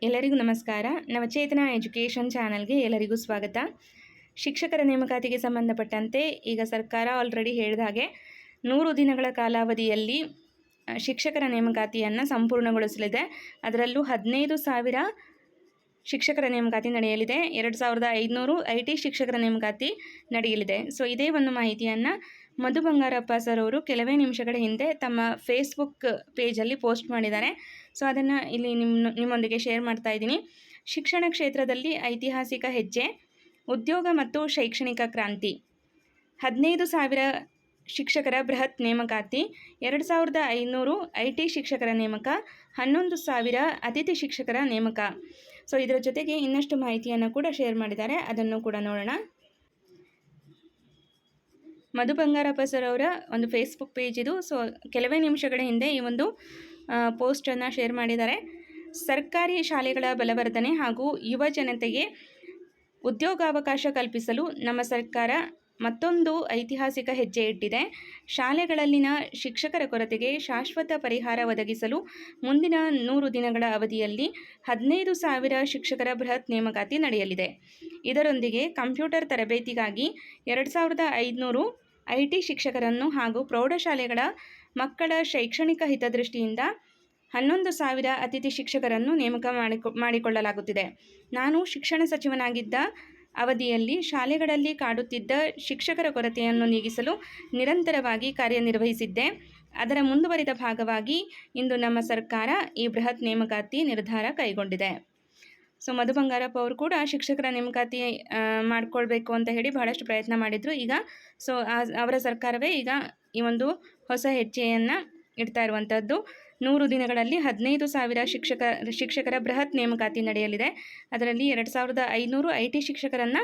ಎಲ್ಲರಿಗೂ ನಮಸ್ಕಾರ. ನವಚೇತನ ಎಜುಕೇಷನ್ ಚಾನಲ್ಗೆ ಎಲ್ಲರಿಗೂ ಸ್ವಾಗತ. ಶಿಕ್ಷಕರ ನೇಮಕಾತಿಗೆ ಸಂಬಂಧಪಟ್ಟಂತೆ ಈಗ ಸರ್ಕಾರ ಆಲ್ರೆಡಿ ಹೇಳಿದ ಹಾಗೆ 100 ದಿನಗಳ ಕಾಲಾವಧಿಯಲ್ಲಿ ಶಿಕ್ಷಕರ ನೇಮಕಾತಿಯನ್ನು ಸಂಪೂರ್ಣಗೊಳಿಸಲಿದೆ. ಅದರಲ್ಲೂ 15,000 ಶಿಕ್ಷಕರ ನೇಮಕಾತಿ ನಡೆಯಲಿದೆ. 2,500 IT ಶಿಕ್ಷಕರ ನೇಮಕಾತಿ ನಡೆಯಲಿದೆ. ಸೊ ಇದೇ ಒಂದು ಮಾಹಿತಿಯನ್ನು ಮಧು ಬಂಗಾರಪ್ಪ ಸರ್ ಅವರು ಕೆಲವೇ ನಿಮಿಷಗಳ ಹಿಂದೆ ತಮ್ಮ ಫೇಸ್ಬುಕ್ ಪೇಜಲ್ಲಿ ಪೋಸ್ಟ್ ಮಾಡಿದ್ದಾರೆ. ಸೊ ಅದನ್ನು ಇಲ್ಲಿ ನಿಮ್ಮೊಂದಿಗೆ ಶೇರ್ ಮಾಡ್ತಾ ಇದ್ದೀನಿ. ಶಿಕ್ಷಣ ಕ್ಷೇತ್ರದಲ್ಲಿ ಐತಿಹಾಸಿಕ ಹೆಜ್ಜೆ, ಉದ್ಯೋಗ ಮತ್ತು ಶೈಕ್ಷಣಿಕ ಕ್ರಾಂತಿ. 15,000 ಶಿಕ್ಷಕರ ಬೃಹತ್ ನೇಮಕಾತಿ, 2,500 IT ಶಿಕ್ಷಕರ ನೇಮಕ, 11,000 ಅತಿಥಿ ಶಿಕ್ಷಕರ ನೇಮಕ. ಸೊ ಇದರ ಜೊತೆಗೆ ಇನ್ನಷ್ಟು ಮಾಹಿತಿಯನ್ನು ಕೂಡ ಶೇರ್ ಮಾಡಿದ್ದಾರೆ, ಅದನ್ನು ಕೂಡ ನೋಡೋಣ. ಮಧು ಬಂಗಾರಪ್ಪ ಸರ್ ಅವರ ಒಂದು ಫೇಸ್ಬುಕ್ ಪೇಜ್ ಇದು. ಸೊ ಕೆಲವೇ ನಿಮಿಷಗಳ ಹಿಂದೆ ಈ ಒಂದು ಪೋಸ್ಟನ್ನು ಶೇರ್ ಮಾಡಿದ್ದಾರೆ. ಸರ್ಕಾರಿ ಶಾಲೆಗಳ ಬಲವರ್ಧನೆ ಹಾಗೂ ಯುವ ಜನತೆಗೆ ಉದ್ಯೋಗಾವಕಾಶ ಕಲ್ಪಿಸಲು ನಮ್ಮ ಸರ್ಕಾರ ಮತ್ತೊಂದು ಐತಿಹಾಸಿಕ ಹೆಜ್ಜೆ ಇಟ್ಟಿದೆ. ಶಾಲೆಗಳಲ್ಲಿನ ಶಿಕ್ಷಕರ ಕೊರತೆಗೆ ಶಾಶ್ವತ ಪರಿಹಾರ ಒದಗಿಸಲು ಮುಂದಿನ 100 ದಿನಗಳ ಅವಧಿಯಲ್ಲಿ 15,000 ಶಿಕ್ಷಕರ ಬೃಹತ್ ನೇಮಕಾತಿ ನಡೆಯಲಿದೆ. ಇದರೊಂದಿಗೆ ಕಂಪ್ಯೂಟರ್ ತರಬೇತಿಗಾಗಿ 2,500 IT ಶಿಕ್ಷಕರನ್ನು ಹಾಗೂ ಪ್ರೌಢಶಾಲೆಗಳ ಮಕ್ಕಳ ಶೈಕ್ಷಣಿಕ ಹಿತದೃಷ್ಟಿಯಿಂದ 11,000 ಅತಿಥಿ ಶಿಕ್ಷಕರನ್ನು ನೇಮಕ ಮಾಡಿಕೊಳ್ಳಲಾಗುತ್ತಿದೆ. ನಾನು ಶಿಕ್ಷಣ ಸಚಿವನಾಗಿದ್ದ ಅವಧಿಯಲ್ಲಿ ಶಾಲೆಗಳಲ್ಲಿ ಕಾಡುತ್ತಿದ್ದ ಶಿಕ್ಷಕರ ಕೊರತೆಯನ್ನು ನೀಗಿಸಲು ನಿರಂತರವಾಗಿ ಕಾರ್ಯನಿರ್ವಹಿಸಿದ್ದೆ. ಅದರ ಮುಂದುವರಿದ ಭಾಗವಾಗಿ ಇಂದು ನಮ್ಮ ಸರ್ಕಾರ ಈ ಬೃಹತ್ ನೇಮಕಾತಿ ನಿರ್ಧಾರ ಕೈಗೊಂಡಿದೆ. ಸೊ ಮಧು ಬಂಗಾರಪ್ಪ ಅವರು ಕೂಡ ಶಿಕ್ಷಕರ ನೇಮಕಾತಿ ಮಾಡಿಕೊಳ್ಬೇಕು ಅಂತ ಹೇಳಿ ಬಹಳಷ್ಟು ಪ್ರಯತ್ನ ಮಾಡಿದರು. ಈಗ ಸೊ ಅವರ ಸರ್ಕಾರವೇ ಈಗ ಈ ಒಂದು ಹೊಸ ಹೆಜ್ಜೆಯನ್ನು ಇಡ್ತಾ ಇರುವಂಥದ್ದು. 100 ದಿನಗಳಲ್ಲಿ 15,000 ಶಿಕ್ಷಕರ ಬೃಹತ್ ನೇಮಕಾತಿ ನಡೆಯಲಿದೆ. ಅದರಲ್ಲಿ 2,500 IT ಶಿಕ್ಷಕರನ್ನು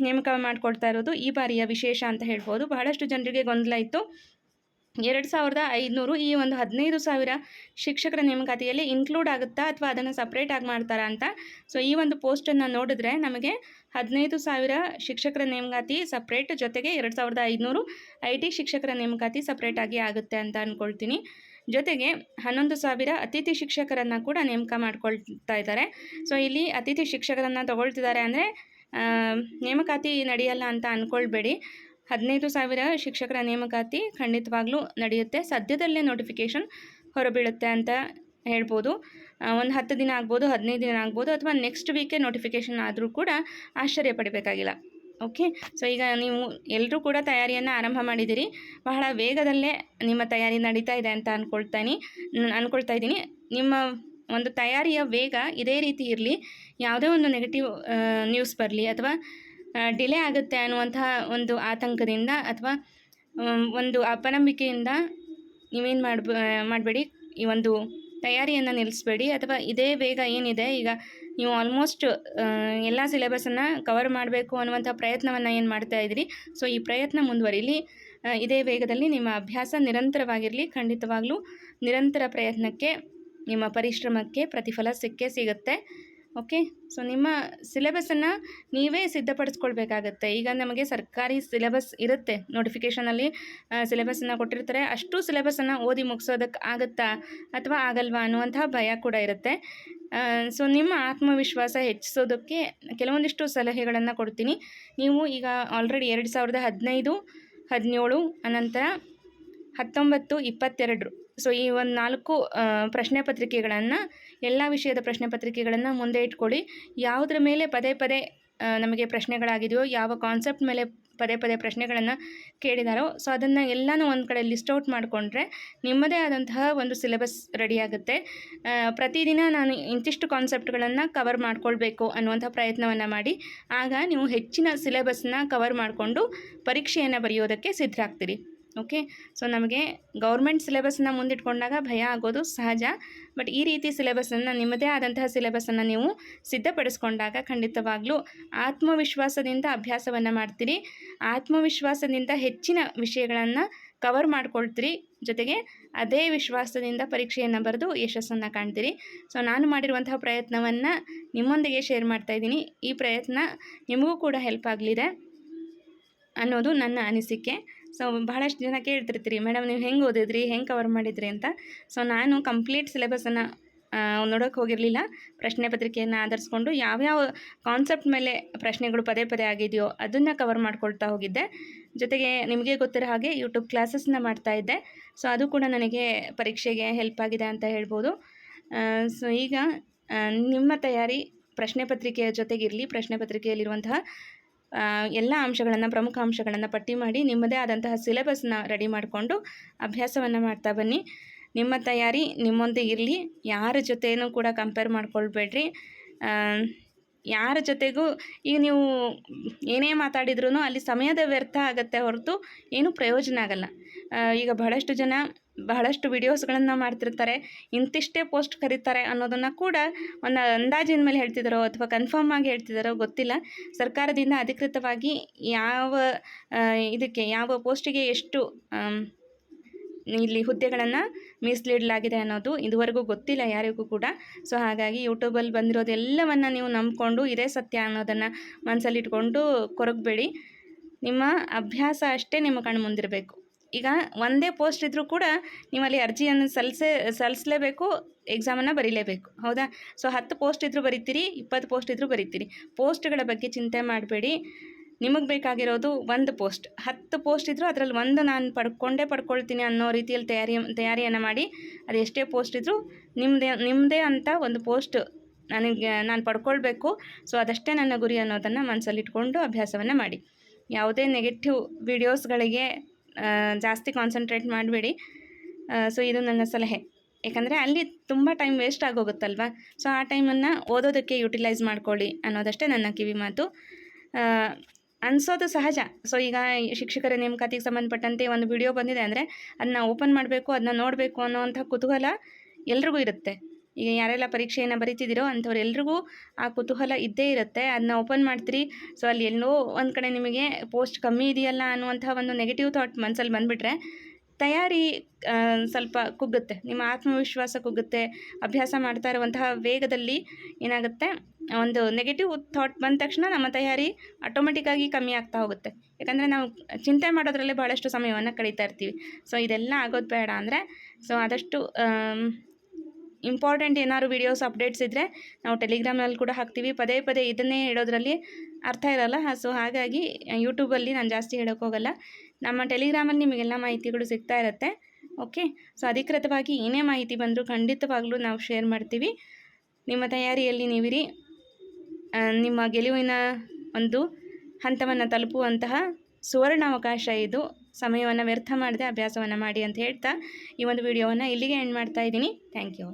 ನೇಮಕ ಮಾಡಿಕೊಳ್ತಾ ಇರೋದು ಈ ಬಾರಿಯ ವಿಶೇಷ ಅಂತ ಹೇಳ್ಬೋದು. ಬಹಳಷ್ಟು ಜನರಿಗೆ ಗೊಂದಲ ಇತ್ತು, 2,500 ಈ ಒಂದು 15,000 ಶಿಕ್ಷಕರ ನೇಮಕಾತಿಯಲ್ಲಿ ಇನ್ಕ್ಲೂಡ್ ಆಗುತ್ತಾ ಅಥವಾ ಅದನ್ನು ಸಪ್ರೇಟಾಗಿ ಮಾಡ್ತಾರಾ ಅಂತ. ಸೊ ಈ ಒಂದು ಪೋಸ್ಟನ್ನು ನೋಡಿದ್ರೆ ನಮಗೆ 15,000 ಶಿಕ್ಷಕರ ನೇಮಕಾತಿ ಸಪ್ರೇಟ್, ಜೊತೆಗೆ 2,500 IT ಶಿಕ್ಷಕರ ನೇಮಕಾತಿ ಸಪ್ರೇಟಾಗಿ ಆಗುತ್ತೆ ಅಂತ ಅಂದ್ಕೊಳ್ತೀನಿ. ಜೊತೆಗೆ 11,000 ಅತಿಥಿ ಶಿಕ್ಷಕರನ್ನು ಕೂಡ ನೇಮಕ ಮಾಡ್ಕೊಳ್ತಾ ಇದ್ದಾರೆ. ಸೊ ಇಲ್ಲಿ ಅತಿಥಿ ಶಿಕ್ಷಕರನ್ನು ತಗೊಳ್ತಿದ್ದಾರೆ ಅಂದರೆ ನೇಮಕಾತಿ ನಡೆಯಲ್ಲ ಅಂತ ಅಂದ್ಕೊಳ್ಬೇಡಿ. 15,000 ಶಿಕ್ಷಕರ ನೇಮಕಾತಿ ಖಂಡಿತವಾಗ್ಲೂ ನಡೆಯುತ್ತೆ. ಸದ್ಯದಲ್ಲೇ ನೋಟಿಫಿಕೇಷನ್ ಹೊರಬೀಳುತ್ತೆ ಅಂತ ಹೇಳ್ಬೋದು. ಒಂದು 10 ದಿನ ಆಗ್ಬೋದು, 15 ದಿನ ಆಗ್ಬೋದು, ಅಥವಾ ನೆಕ್ಸ್ಟ್ ವೀಕೆ ನೋಟಿಫಿಕೇಷನ್ ಆದರೂ ಕೂಡ ಆಶ್ಚರ್ಯ ಪಡಬೇಕಾಗಿಲ್ಲ. ಓಕೆ, ಸೊ ಈಗ ನೀವು ಎಲ್ಲರೂ ಕೂಡ ತಯಾರಿಯನ್ನು ಆರಂಭ ಮಾಡಿದ್ದೀರಿ. ಬಹಳ ವೇಗದಲ್ಲೇ ನಿಮ್ಮ ತಯಾರಿ ನಡೀತಾ ಇದೆ ಅಂತ ಅಂದ್ಕೊಳ್ತಾ ಇದ್ದೀನಿ. ನಿಮ್ಮ ಒಂದು ತಯಾರಿಯ ವೇಗ ಇದೇ ರೀತಿ ಇರಲಿ. ಯಾವುದೇ ಒಂದು ನೆಗೆಟಿವ್ ನ್ಯೂಸ್ ಬರಲಿ ಅಥವಾ ಡಿಲೇ ಆಗುತ್ತೆ ಅನ್ನುವಂತಹ ಒಂದು ಆತಂಕದಿಂದ ಅಥವಾ ಒಂದು ಅಪನಂಬಿಕೆಯಿಂದ ನೀವೇನು ಮಾಡಬೇಡಿ, ಈ ಒಂದು ತಯಾರಿಯನ್ನು ನಿಲ್ಲಿಸಬೇಡಿ. ಅಥವಾ ಇದೇ ವೇಗ ಏನಿದೆ, ಈಗ ನೀವು ಆಲ್ಮೋಸ್ಟ್ ಎಲ್ಲ ಸಿಲೆಬಸನ್ನು ಕವರ್ ಮಾಡಬೇಕು ಅನ್ನುವಂಥ ಪ್ರಯತ್ನವನ್ನು ಏನು ಮಾಡ್ತಾ ಇದ್ದೀರಿ, ಸೊ ಈ ಪ್ರಯತ್ನ ಮುಂದುವರಿಲಿ. ಇದೇ ವೇಗದಲ್ಲಿ ನಿಮ್ಮ ಅಭ್ಯಾಸ ನಿರಂತರವಾಗಿರಲಿ. ಖಂಡಿತವಾಗ್ಲೂ ನಿರಂತರ ಪ್ರಯತ್ನಕ್ಕೆ, ನಿಮ್ಮ ಪರಿಶ್ರಮಕ್ಕೆ ಪ್ರತಿಫಲ ಸಿಗುತ್ತೆ. ಓಕೆ, ಸೊ ನಿಮ್ಮ ಸಿಲೆಬಸನ್ನು ನೀವೇ ಸಿದ್ಧಪಡಿಸ್ಕೊಳ್ಬೇಕಾಗತ್ತೆ. ಈಗ ನಮಗೆ ಸರ್ಕಾರಿ ಸಿಲೆಬಸ್ ಇರುತ್ತೆ, ನೋಟಿಫಿಕೇಷನಲ್ಲಿ ಸಿಲೆಬಸನ್ನು ಕೊಟ್ಟಿರ್ತಾರೆ. ಅಷ್ಟು ಸಿಲೆಬಸನ್ನು ಓದಿ ಮುಗಿಸೋದಕ್ಕೆ ಆಗುತ್ತಾ ಅಥವಾ ಆಗಲ್ವಾ ಅನ್ನುವಂತಹ ಭಯ ಕೂಡ ಇರುತ್ತೆ. ಸೊ ನಿಮ್ಮ ಆತ್ಮವಿಶ್ವಾಸ ಹೆಚ್ಚಿಸೋದಕ್ಕೆ ಕೆಲವೊಂದಿಷ್ಟು ಸಲಹೆಗಳನ್ನು ಕೊಡ್ತೀನಿ. ನೀವು ಈಗ ಆಲ್ರೆಡಿ 2015, 17 ಅನಂತರ 19, 22 ಸೊ ಈ ಒಂದು 4 ಪ್ರಶ್ನೆ ಪತ್ರಿಕೆಗಳನ್ನು, ಎಲ್ಲ ವಿಷಯದ ಪ್ರಶ್ನೆ ಪತ್ರಿಕೆಗಳನ್ನು ಮುಂದೆ ಇಟ್ಕೊಳ್ಳಿ. ಯಾವುದ್ರ ಮೇಲೆ ಪದೇ ಪದೇ ನಮಗೆ ಪ್ರಶ್ನೆಗಳಾಗಿದೆಯೋ, ಯಾವ ಕಾನ್ಸೆಪ್ಟ್ ಮೇಲೆ ಪದೇ ಪದೇ ಪ್ರಶ್ನೆಗಳನ್ನು ಕೇಳಿದಾರೋ, ಸೊ ಅದನ್ನು ಎಲ್ಲನೂ ಒಂದು ಕಡೆ ಲಿಸ್ಟ್ ಔಟ್ ಮಾಡಿಕೊಂಡ್ರೆ ನಿಮ್ಮದೇ ಆದಂತಹ ಒಂದು ಸಿಲೆಬಸ್ ರೆಡಿಯಾಗುತ್ತೆ. ಪ್ರತಿದಿನ ನಾನು ಇಂತಿಷ್ಟು ಕಾನ್ಸೆಪ್ಟ್ಗಳನ್ನು ಕವರ್ ಮಾಡ್ಕೊಳ್ಬೇಕು ಅನ್ನುವಂಥ ಪ್ರಯತ್ನವನ್ನು ಮಾಡಿ. ಆಗ ನೀವು ಹೆಚ್ಚಿನ ಸಿಲೆಬಸ್ನ ಕವರ್ ಮಾಡಿಕೊಂಡು ಪರೀಕ್ಷೆಯನ್ನು ಬರೆಯೋದಕ್ಕೆ ಸಿದ್ಧರಾಗ್ತೀರಿ. ಓಕೆ, ಸೊ ನಮಗೆ ಗೌರ್ಮೆಂಟ್ ಸಿಲೆಬಸ್ನ ಮುಂದಿಟ್ಕೊಂಡಾಗ ಭಯ ಆಗೋದು ಸಹಜ. ಬಟ್ ಈ ರೀತಿ ಸಿಲೆಬಸನ್ನು, ನಿಮ್ಮದೇ ಆದಂತಹ ಸಿಲೆಬಸನ್ನು ನೀವು ಸಿದ್ಧಪಡಿಸ್ಕೊಂಡಾಗ ಖಂಡಿತವಾಗ್ಲೂ ಆತ್ಮವಿಶ್ವಾಸದಿಂದ ಅಭ್ಯಾಸವನ್ನು ಮಾಡ್ತೀರಿ. ಆತ್ಮವಿಶ್ವಾಸದಿಂದ ಹೆಚ್ಚಿನ ವಿಷಯಗಳನ್ನು ಕವರ್ ಮಾಡ್ಕೊಳ್ತೀರಿ. ಜೊತೆಗೆ ಅದೇ ವಿಶ್ವಾಸದಿಂದ ಪರೀಕ್ಷೆಯನ್ನು ಬರೆದು ಯಶಸ್ಸನ್ನು ಕಾಣ್ತೀರಿ. ಸೊ ನಾನು ಮಾಡಿರುವಂತಹ ಪ್ರಯತ್ನವನ್ನು ನಿಮ್ಮೊಂದಿಗೆ ಶೇರ್ ಮಾಡ್ತಾಯಿದ್ದೀನಿ. ಈ ಪ್ರಯತ್ನ ನಿಮಗೂ ಕೂಡ ಹೆಲ್ಪ್ ಆಗಲಿದೆ ಅನ್ನೋದು ನನ್ನ ಅನಿಸಿಕೆ. ಸೊ ಬಹಳಷ್ಟು ಜನ ಕೇಳ್ತಿರ್ತೀರಿ, ಮೇಡಮ್ ನೀವು ಹೆಂಗೆ ಓದಿದ್ರಿ, ಹೆಂಗೆ ಕವರ್ ಮಾಡಿದ್ರಿ ಅಂತ. ಸೊ ನಾನು ಕಂಪ್ಲೀಟ್ ಸಿಲೆಬಸನ್ನು ನೋಡೋಕ್ಕೆ ಹೋಗಿರಲಿಲ್ಲ. ಪ್ರಶ್ನೆ ಪತ್ರಿಕೆಯನ್ನು ಆಧರಿಸ್ಕೊಂಡು ಯಾವ್ಯಾವ ಕಾನ್ಸೆಪ್ಟ್ ಮೇಲೆ ಪ್ರಶ್ನೆಗಳು ಪದೇ ಪದೇ ಆಗಿದೆಯೋ ಅದನ್ನು ಕವರ್ ಮಾಡ್ಕೊಳ್ತಾ ಹೋಗಿದ್ದೆ. ಜೊತೆಗೆ ನಿಮಗೆ ಗೊತ್ತಿರೋ ಹಾಗೆ ಯೂಟ್ಯೂಬ್ ಕ್ಲಾಸಸ್ನ ಮಾಡ್ತಾಯಿದ್ದೆ. ಸೊ ಅದು ಕೂಡ ನನಗೆ ಪರೀಕ್ಷೆಗೆ ಹೆಲ್ಪ್ ಆಗಿದೆ ಅಂತ ಹೇಳ್ಬೋದು. ಸೊ ಈಗ ನಿಮ್ಮ ತಯಾರಿ ಪ್ರಶ್ನೆ ಪತ್ರಿಕೆಯ ಜೊತೆಗಿರಲಿ. ಪ್ರಶ್ನೆ ಪತ್ರಿಕೆಯಲ್ಲಿರುವಂತಹ ಎಲ್ಲ ಅಂಶಗಳನ್ನು, ಪ್ರಮುಖ ಅಂಶಗಳನ್ನು ಪಟ್ಟಿ ಮಾಡಿ ನಿಮ್ಮದೇ ಆದಂತಹ ಸಿಲೆಬಸ್ನ ರೆಡಿ ಮಾಡಿಕೊಂಡು ಅಭ್ಯಾಸವನ್ನು ಮಾಡ್ತಾ ಬನ್ನಿ. ನಿಮ್ಮ ತಯಾರಿ ನಿಮ್ಮೊಂದಿಗೆ ಇರಲಿ. ಯಾರ ಜೊತೆನೂ ಕೂಡ ಕಂಪೇರ್ ಮಾಡ್ಕೊಳ್ಬೇಡ್ರಿ. ಯಾರ ಜೊತೆಗೂ ಈಗ ನೀವು ಏನೇ ಮಾತಾಡಿದ್ರೂ ಅಲ್ಲಿ ಸಮಯದ ವ್ಯರ್ಥ ಆಗುತ್ತೆ ಹೊರತು ಏನೂ ಪ್ರಯೋಜನ ಆಗಲ್ಲ. ಈಗ ಬಹಳಷ್ಟು ಜನ ಬಹಳಷ್ಟು ವಿಡಿಯೋಸ್ಗಳನ್ನು ಮಾಡ್ತಿರ್ತಾರೆ, ಇಂತಿಷ್ಟೇ ಪೋಸ್ಟ್ ಕರೀತಾರೆ ಅನ್ನೋದನ್ನು ಕೂಡ ಒಂದು ಅಂದಾಜಿನ ಮೇಲೆ ಹೇಳ್ತಿದ್ದಾರೋ ಅಥವಾ ಕನ್ಫರ್ಮ್ ಆಗಿ ಹೇಳ್ತಿದ್ದಾರೋ ಗೊತ್ತಿಲ್ಲ. ಸರ್ಕಾರದಿಂದ ಅಧಿಕೃತವಾಗಿ ಯಾವ ಪೋಸ್ಟಿಗೆ ಎಷ್ಟು ಇಲ್ಲಿ ಹುದ್ದೆಗಳನ್ನು ಮೀಸಲಿಡಲಾಗಿದೆ ಅನ್ನೋದು ಇದುವರೆಗೂ ಗೊತ್ತಿಲ್ಲ ಯಾರಿಗೂ ಕೂಡ. ಸೊ ಹಾಗಾಗಿ ಯೂಟ್ಯೂಬಲ್ಲಿ ಬಂದಿರೋದೆಲ್ಲವನ್ನು ನೀವು ನಂಬಿಕೊಂಡು ಇದೇ ಸತ್ಯ ಅನ್ನೋದನ್ನು ಮನಸ್ಸಲ್ಲಿಟ್ಕೊಂಡು ಕೊರಗಬೇಡಿ. ನಿಮ್ಮ ಅಭ್ಯಾಸ ಅಷ್ಟೇ ನಿಮ್ಮ ಕಣ್ಣು ಮುಂದಿರಬೇಕು. ಈಗ ಒಂದೇ ಪೋಸ್ಟ್ ಇದ್ದರೂ ಕೂಡ ನೀವಲ್ಲಿ ಅರ್ಜಿಯನ್ನು ಸಲ್ಲಿಸಲೇಬೇಕು, ಎಕ್ಸಾಮನ್ನು ಬರೀಲೇಬೇಕು, ಹೌದಾ? ಸೊ 10 ಪೋಸ್ಟ್ ಇದ್ದರೂ ಬರೀತೀರಿ, 20 ಪೋಸ್ಟ್ ಇದ್ದರೂ ಬರೀತೀರಿ. ಪೋಸ್ಟ್ಗಳ ಬಗ್ಗೆ ಚಿಂತೆ ಮಾಡಬೇಡಿ. ನಿಮಗೆ ಬೇಕಾಗಿರೋದು ಒಂದು ಪೋಸ್ಟ್. 10 ಪೋಸ್ಟ್ ಇದ್ದರೂ ಅದರಲ್ಲಿ ಒಂದು ನಾನು ಪಡ್ಕೊಳ್ತೀನಿ ಅನ್ನೋ ರೀತಿಯಲ್ಲಿ ತಯಾರಿಯನ್ನು ಮಾಡಿ. ಅದು ಎಷ್ಟೇ ಪೋಸ್ಟ್ ಇದ್ದರೂ ನಿಮ್ಮದೇ ಅಂತ ಒಂದು ಪೋಸ್ಟ್ ನಾನು ಪಡ್ಕೊಳ್ಬೇಕು. ಸೊ ಅದಷ್ಟೇ ನನ್ನ ಗುರಿ ಅನ್ನೋದನ್ನು ಮನಸ್ಸಲ್ಲಿಟ್ಕೊಂಡು ಅಭ್ಯಾಸವನ್ನು ಮಾಡಿ. ಯಾವುದೇ ನೆಗೆಟಿವ್ ವಿಡಿಯೋಸ್ಗಳಿಗೆ ಜಾಸ್ತಿ ಕಾನ್ಸಂಟ್ರೇಟ್ ಮಾಡಬೇಡಿ. ಸೊ ಇದು ನನ್ನ ಸಲಹೆ. ಯಾಕಂದರೆ ಅಲ್ಲಿ ತುಂಬ ಟೈಮ್ ವೇಸ್ಟ್ ಆಗೋಗುತ್ತಲ್ವ. ಸೊ ಆ ಟೈಮನ್ನು ಓದೋದಕ್ಕೆ ಯುಟಿಲೈಸ್ ಮಾಡ್ಕೊಳ್ಳಿ ಅನ್ನೋದಷ್ಟೇ ನನ್ನ ಕಿವಿ ಮಾತು. ಅನಿಸೋದು ಸಹಜ. ಸೊ ಈಗ ಶಿಕ್ಷಕರ ನೇಮಕಾತಿಗೆ ಸಂಬಂಧಪಟ್ಟಂತೆ ಒಂದು ವಿಡಿಯೋ ಬಂದಿದೆ ಅಂದರೆ ಅದನ್ನ ಓಪನ್ ಮಾಡಬೇಕು, ಅದನ್ನ ನೋಡಬೇಕು ಅನ್ನೋವಂಥ ಕುತೂಹಲ ಎಲ್ರಿಗೂ ಇರುತ್ತೆ. ಈಗ ಯಾರೆಲ್ಲ ಪರೀಕ್ಷೆಯನ್ನು ಬರೀತಿದ್ದೀರೋ ಅಂಥವ್ರೆಲ್ರಿಗೂ ಆ ಕುತೂಹಲ ಇದ್ದೇ ಇರುತ್ತೆ. ಅದನ್ನ ಓಪನ್ ಮಾಡ್ತೀರಿ. ಸೊ ಅಲ್ಲಿ ಎಲ್ಲೋ ಒಂದು ಕಡೆ ನಿಮಗೆ ಪೋಸ್ಟ್ ಕಮ್ಮಿ ಇದೆಯಲ್ಲ ಅನ್ನುವಂಥ ಒಂದು ನೆಗೆಟಿವ್ ಥಾಟ್ ಮನಸ್ಸಲ್ಲಿ ಬಂದುಬಿಟ್ರೆ ತಯಾರಿ ಸ್ವಲ್ಪ ಕುಗ್ಗುತ್ತೆ, ನಿಮ್ಮ ಆತ್ಮವಿಶ್ವಾಸ ಕುಗ್ಗುತ್ತೆ. ಅಭ್ಯಾಸ ಮಾಡ್ತಾ ಇರುವಂತಹ ವೇಗದಲ್ಲಿ ಏನಾಗುತ್ತೆ, ಒಂದು ನೆಗೆಟಿವ್ ಥಾಟ್ ಬಂದ ತಕ್ಷಣ ನಮ್ಮ ತಯಾರಿ ಆಟೋಮೆಟಿಕ್ಕಾಗಿ ಕಮ್ಮಿ ಆಗ್ತಾ ಹೋಗುತ್ತೆ. ಯಾಕಂದರೆ ನಾವು ಚಿಂತೆ ಮಾಡೋದ್ರಲ್ಲೇ ಭಾಳಷ್ಟು ಸಮಯವನ್ನು ಕಳೀತಾ ಇರ್ತೀವಿ. ಸೊ ಇದೆಲ್ಲ ಆಗೋದು ಬೇಡ ಅಂದರೆ ಸೊ ಆದಷ್ಟು ಇಂಪಾರ್ಟೆಂಟ್ ಏನಾದ್ರು ವೀಡಿಯೋಸ್ ಅಪ್ಡೇಟ್ಸ್ ಇದ್ದರೆ ನಾವು ಟೆಲಿಗ್ರಾಮ್ನಲ್ಲಿ ಕೂಡ ಹಾಕ್ತೀವಿ. ಪದೇ ಪದೇ ಇದನ್ನೇ ಹೇಳೋದ್ರಲ್ಲಿ ಅರ್ಥ ಇರಲ್ಲ. ಸೊ ಹಾಗಾಗಿ ಯೂಟ್ಯೂಬಲ್ಲಿ ನಾನು ಜಾಸ್ತಿ ಹೇಳೋಕ್ಕೋಗಲ್ಲ. ನಮ್ಮ ಟೆಲಿಗ್ರಾಮಲ್ಲಿ ನಿಮಗೆಲ್ಲ ಮಾಹಿತಿಗಳು ಸಿಗ್ತಾ ಇರುತ್ತೆ. ಓಕೆ. ಸೊ ಅಧಿಕೃತವಾಗಿ ಏನೇ ಮಾಹಿತಿ ಬಂದರೂ ಖಂಡಿತವಾಗ್ಲೂ ನಾವು ಶೇರ್ ಮಾಡ್ತೀವಿ. ನಿಮ್ಮ ತಯಾರಿಯಲ್ಲಿ ನೀವಿರಿ. ನಿಮ್ಮ ಗೆಲುವಿನ ಒಂದು ಹಂತವನ್ನು ತಲುಪುವಂತಹ ಸುವರ್ಣಾವಕಾಶ ಇದು. ಸಮಯವನ್ನು ವ್ಯರ್ಥ ಮಾಡದೆ ಅಭ್ಯಾಸವನ್ನು ಮಾಡಿ ಅಂತ ಹೇಳ್ತಾ ಈ ಒಂದು ವಿಡಿಯೋವನ್ನು ಇಲ್ಲಿಗೆ ಎಂಡ್ ಮಾಡ್ತಾ ಇದ್ದೀನಿ. Thank you.